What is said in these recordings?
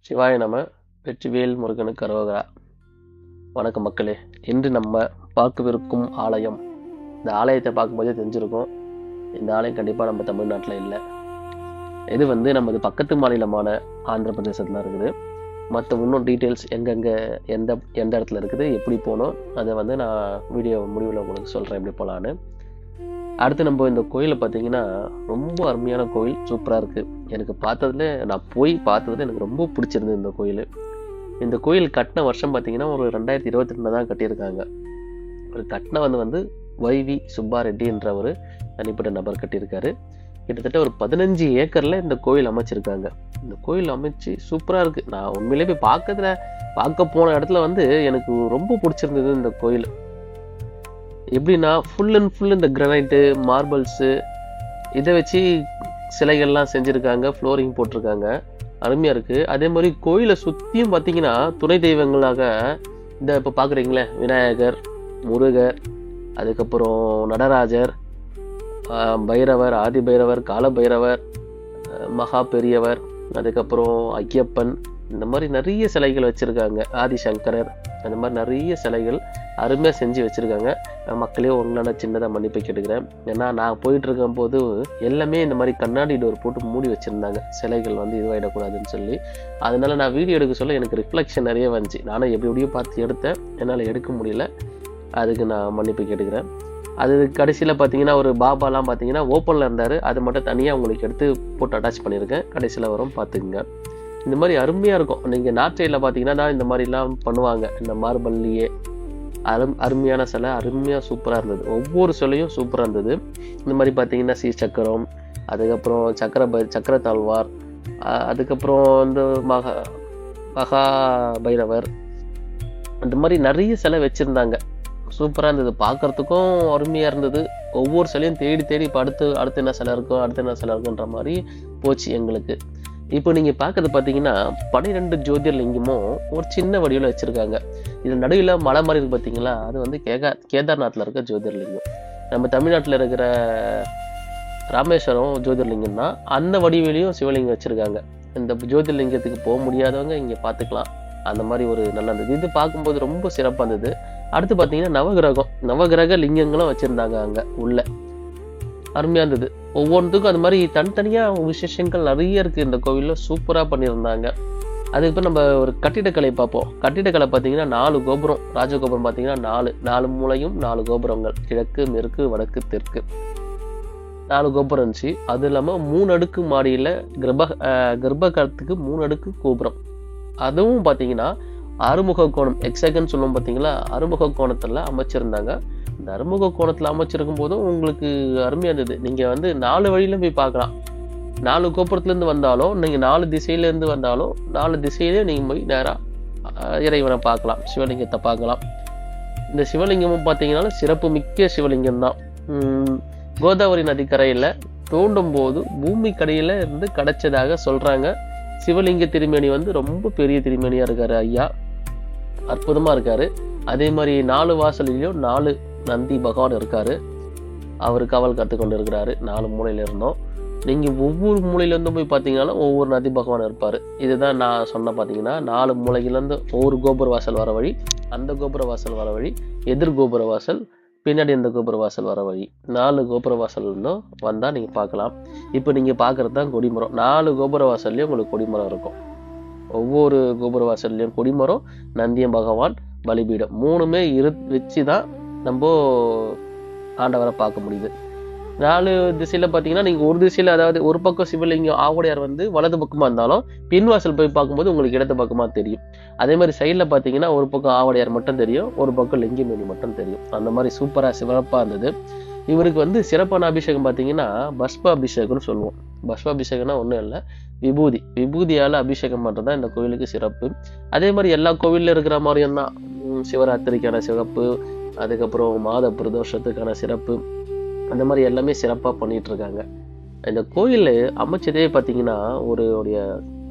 சிவாய நம. வெற்றிவேல் முருகனுக்கு அரோகரா. வணக்கம் மக்களே. இன்று நம்ம பார்க்கவிருக்கும் ஆலயம், இந்த ஆலயத்தை பார்க்கும்போதே தெரிஞ்சிருக்கும், இந்த ஆலயம் கண்டிப்பாக நம்ம தமிழ்நாட்டில் இல்லை. இது நமது பக்கத்து மாநிலமான ஆந்திர பிரதேசத்தில் இருக்குது. மற்ற இன்னும் டீட்டெயில்ஸ் எங்கெங்கே எந்த இடத்துல இருக்குது, எப்படி போகணும், அதை நான் வீடியோ முடிவில் உங்களுக்கு சொல்கிறேன் எப்படி போகலான்னு. அடுத்து நம்ம இந்த கோயிலை பார்த்தீங்கன்னா ரொம்ப அருமையான கோயில், சூப்பராக இருக்குது. எனக்கு நான் போய் பார்த்ததுல எனக்கு ரொம்ப பிடிச்சிருந்தது இந்த கோயில். இந்த கோயில் கட்டின வருஷம் பார்த்தீங்கன்னா ஒரு 2022 தான் கட்டியிருக்காங்க. ஒரு கட்டின வந்து வைவி சுப்பாரெட்டி என்ற ஒரு தனிப்பட்ட நபர் கட்டியிருக்காரு. கிட்டத்தட்ட ஒரு 15 ஏக்கரில் இந்த கோயில் அமைச்சிருக்காங்க. இந்த கோயில் அமைச்சு சூப்பராக இருக்குது. நான் உண்மையிலே போய் பார்க்க போன இடத்துல எனக்கு ரொம்ப பிடிச்சிருந்தது இந்த கோயில். எப்படின்னா ஃபுல் அண்ட் ஃபுல் இந்த கிரானைட்டு, மார்பிள்ஸு இதை வச்சு சிலைகள்லாம் செஞ்சுருக்காங்க, ஃப்ளோரிங் போட்டிருக்காங்க, அருமையாக இருக்குது. அதே மாதிரி கோயிலை சுற்றியும் பார்த்தீங்கன்னா துணை தெய்வங்களாக இந்த இப்போ பார்க்குறீங்களே விநாயகர், முருகர், அதுக்கப்புறம் நடராஜர், பைரவர், ஆதி பைரவர், கால பைரவர், மகா பெரியவர், அதுக்கப்புறம் ஐயப்பன், இந்த மாதிரி நிறைய சிலைகள் வச்சுருக்காங்க. ஆதிசங்கரர், அந்த மாதிரி நிறைய சிலைகள் அருமையாக செஞ்சு வச்சுருக்காங்க. மக்களே உங்களான சின்னதாக மன்னிப்பை கேட்டுக்கிறேன். ஏன்னா நான் போயிட்டு இருக்கும் போது எல்லாமே இந்த மாதிரி கண்ணாடி டோர் போட்டு மூடி வச்சுருந்தாங்க, சிலைகள் இதுவாகிடக்கூடாதுன்னு சொல்லி. அதனால நான் வீடியோ எடுக்க சொல்ல எனக்கு ரிஃப்ளெக்ஷன் நிறைய வந்துச்சு. நானும் எப்படியோ பார்த்து எடுத்தேன், என்னால் எடுக்க முடியல. அதுக்கு நான் மன்னிப்பை கேட்டுக்கிறேன். அது கடைசியில் பார்த்தீங்கன்னா ஒரு பாபாலாம் பார்த்தீங்கன்னா ஓப்பனில் இருந்தார், அது மட்டும் தனியாக உங்களுக்கு எடுத்து போட்டு அட்டாச் பண்ணியிருக்கேன். கடைசியில் வரும் பார்த்துக்குங்க. இந்த மாதிரி அருமையாக இருக்கும். நீங்கள் நார்த் சைடில் பார்த்தீங்கன்னா தான் இந்த மாதிரிலாம் பண்ணுவாங்க. இந்த மார்பல்லையே அருமையான சிலை, அருமையாக சூப்பராக இருந்தது. ஒவ்வொரு சிலையும் சூப்பராக இருந்தது. இந்த மாதிரி பார்த்தீங்கன்னா சக்கரம், அதுக்கப்புறம் சக்கர தாழ்வார், அதுக்கப்புறம் இந்த மகா பைரவர், அந்த மாதிரி நிறைய சிலை வச்சுருந்தாங்க. சூப்பராக இருந்தது, பார்க்குறதுக்கும் அருமையாக இருந்தது. ஒவ்வொரு சிலையும் தேடி இப்போ அடுத்து என்ன சிலை இருக்குன்ற மாதிரி போச்சு எங்களுக்கு. இப்போ நீங்கள் பார்க்கறது பார்த்தீங்கன்னா 12 ஜோதிர்லிங்கமும் ஒரு சின்ன வடிவில் வச்சுருக்காங்க. இது நடுவில் மலை மாதிரி இருக்கு பார்த்தீங்களா, அது கேதார்நாத்தில் இருக்க ஜோதிர்லிங்கம். நம்ம தமிழ்நாட்டில் இருக்கிற ராமேஸ்வரம் ஜோதிர்லிங்கம் தான், அந்த வடிவிலையும் சிவலிங்கம் வச்சுருக்காங்க. இந்த ஜோதிர்லிங்கத்துக்கு போக முடியாதவங்க இங்கே பார்த்துக்கலாம். அந்த மாதிரி ஒரு நல்லா இருந்தது. இது பார்க்கும்போது ரொம்ப சிறப்பாக இருந்தது. அடுத்து பார்த்தீங்கன்னா நவகிரக லிங்கங்களும் வச்சுருந்தாங்க அங்கே உள்ள, அருமையாக இருந்தது. ஒவ்வொன்றுக்கும் அது மாதிரி தனித்தனியாக விசேஷங்கள் நிறைய இருக்குது இந்த கோவிலில், சூப்பராக பண்ணியிருந்தாங்க. அதுக்கு நம்ம ஒரு கட்டிடக்கலை பார்ப்போம். கட்டிடக்கலை பார்த்தீங்கன்னா 4 கோபுரம், ராஜகோபுரம் பார்த்தீங்கன்னா 4 மூலையும் 4 கோபுரங்கள், கிழக்கு, மேற்கு, வடக்கு, தெற்கு 4 கோபுரம் இருந்துச்சு. அது இல்லாமல் 3 அடுக்கு மாடியில் கர்ப்பகத்துக்கு 3 அடுக்கு கோபுரம். அதுவும் பார்த்தீங்கன்னா அறுமுக கோணம், எக்ஸகன் சொல்லுவோம் பார்த்தீங்களா, அறுமுக கோணத்தில் அமைச்சிருந்தாங்க. இந்த அறுமுக கோணத்தில் அமைச்சிருக்கும் போதும் உங்களுக்கு அருமையாக இருந்தது. நீங்கள் 4 வழியிலும் போய் பார்க்கலாம். 4 கோபுரத்துலேருந்து வந்தாலும், நீங்கள் 4 திசையிலேருந்து வந்தாலும், 4 திசையிலேயும் நீங்கள் போய் நேராக இறைவனை பார்க்கலாம், சிவலிங்கத்தை பார்க்கலாம். இந்த சிவலிங்கமும் பார்த்தீங்கன்னா சிறப்பு மிக்க சிவலிங்கம் தான். கோதாவரி நதிக்கரையில் தோண்டும் போது பூமி கடையில் இருந்து கிடைச்சதாக சொல்கிறாங்க. சிவலிங்க திருமேனி ரொம்ப பெரிய திருமேனியாக இருக்காரு ஐயா, அற்புதமாக இருக்காரு. அதே மாதிரி 4 வாசலிலையும் 4 நந்தி பகவான் இருக்காரு. அவர் காவல் கற்று கொண்டு இருக்கிறாரு 4 மூலையில இருந்தோம். நீங்கள் ஒவ்வொரு மூலையிலேருந்தும் போய் பார்த்தீங்கன்னாலும் ஒவ்வொரு நந்தி பகவான் இருப்பார். இதுதான் நான் சொன்ன பார்த்தீங்கன்னா 4 மூலையிலேருந்து ஒவ்வொரு கோபுர வாசல் வர வழி, அந்த கோபுர வாசல் வர வழி, எதிர் கோபுர வாசல், பின்னாடி இந்த கோபுர வாசல் வர வழி, 4 கோபுர வாசல் இருந்தும் வந்தால் நீங்கள் பார்க்கலாம். இப்போ நீங்கள் பார்க்குறது தான் கொடிமரம். 4 கோபுர வாசல்லையும் உங்களுக்கு கொடிமரம் இருக்கும். ஒவ்வொரு கோபுர வாசல்லையும் கொடிமரம், நந்தியம் பகவான், பலிபீடம் 3மே வச்சு தான் நம்ம ஆண்டவரை பார்க்க முடியுது. 4 திசையில் பார்த்தீங்கன்னா நீங்கள் ஒரு திசையில், அதாவது ஒரு பக்கம் சிவலிங்கம் ஆவுடையார் வலது பக்கமாக இருந்தாலும், பின்வாசல் போய் பார்க்கும்போது உங்களுக்கு இடது பக்கமாக தெரியும். அதே மாதிரி சைடில் பார்த்தீங்கன்னா ஒரு பக்கம் ஆவுடையார் மட்டும் தெரியும், ஒரு பக்கம் லிங்கமேனி மட்டும் தெரியும். அந்த மாதிரி சூப்பராக சிறப்பாக இருந்தது. இவருக்கு சிறப்பான அபிஷேகம் பார்த்தீங்கன்னா பஸ்பாபிஷேகம்னு சொல்லுவோம். பஸ்பாபிஷேகம்னா ஒன்றும் இல்லை, விபூதியால் அபிஷேகம் பண்ணுறது தான் இந்த கோவிலுக்கு சிறப்பு. அதே மாதிரி எல்லா கோவிலில் இருக்கிற மாதிரியும் தான் சிவராத்திரிக்கான சிறப்பு, அதுக்கப்புறம் மாத பிரதோஷத்துக்கான சிறப்பு, அந்த மாதிரி எல்லாமே சிறப்பாக பண்ணிட்டு இருக்காங்க. இந்த கோயில் அமைச்சதே பார்த்தீங்கன்னா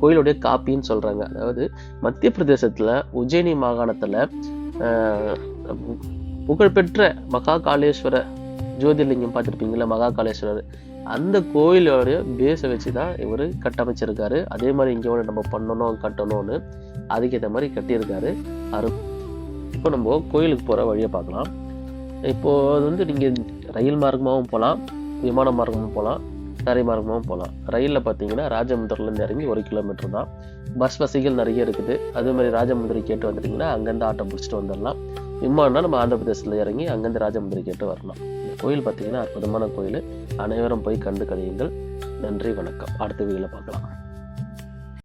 கோயிலுடைய காப்பின்னு சொல்கிறாங்க. அதாவது மத்திய பிரதேசத்தில் உஜ்ஜயினி மாகாணத்தில் புகழ்பெற்ற மகாகாலேஸ்வர ஜோதிர்லிங்கம் பார்த்துருப்பீங்களா, மகாகாலேஸ்வரர் அந்த கோயிலோடைய பேஸை வச்சு தான் இவர் கட்டமைச்சிருக்காரு. அதே மாதிரி இங்கே ஒன்று நம்ம பண்ணணும் கட்டணும்னு அதுக்கேற்ற மாதிரி கட்டியிருக்காரு. இப்போ நம்ம கோயிலுக்கு போகிற வழியை பார்க்கலாம். இப்போது அது வந்து நீங்கள் ரயில் மார்க்கமாகவும் போகலாம், விமான மார்க்கமும் போகலாம், தரை மார்க்கமாகவும் போகலாம். ரயிலில் பார்த்தீங்கன்னா ராஜமுந்திரிலேருந்து இறங்கி 1 கிலோமீட்டர் தான். பஸ் வசதிகள் நிறைய இருக்குது. அதே மாதிரி ராஜமுந்திரி கேட்டு வந்துட்டிங்கன்னா அங்கேருந்து ஆட்டோ பிடிச்சிட்டு வந்துடலாம். விமானம்னா நம்ம ஆந்திர பிரதேசத்தில் இறங்கி அங்கேருந்து ராஜமுந்திரி கேட்டு வரலாம். இந்த கோயில் பார்த்தீங்கன்னா அற்புதமான கோயில். அனைவரும் போய் கண்டு கழியுங்கள். நன்றி, வணக்கம். அடுத்த வீடியோவில் பார்க்கலாம்.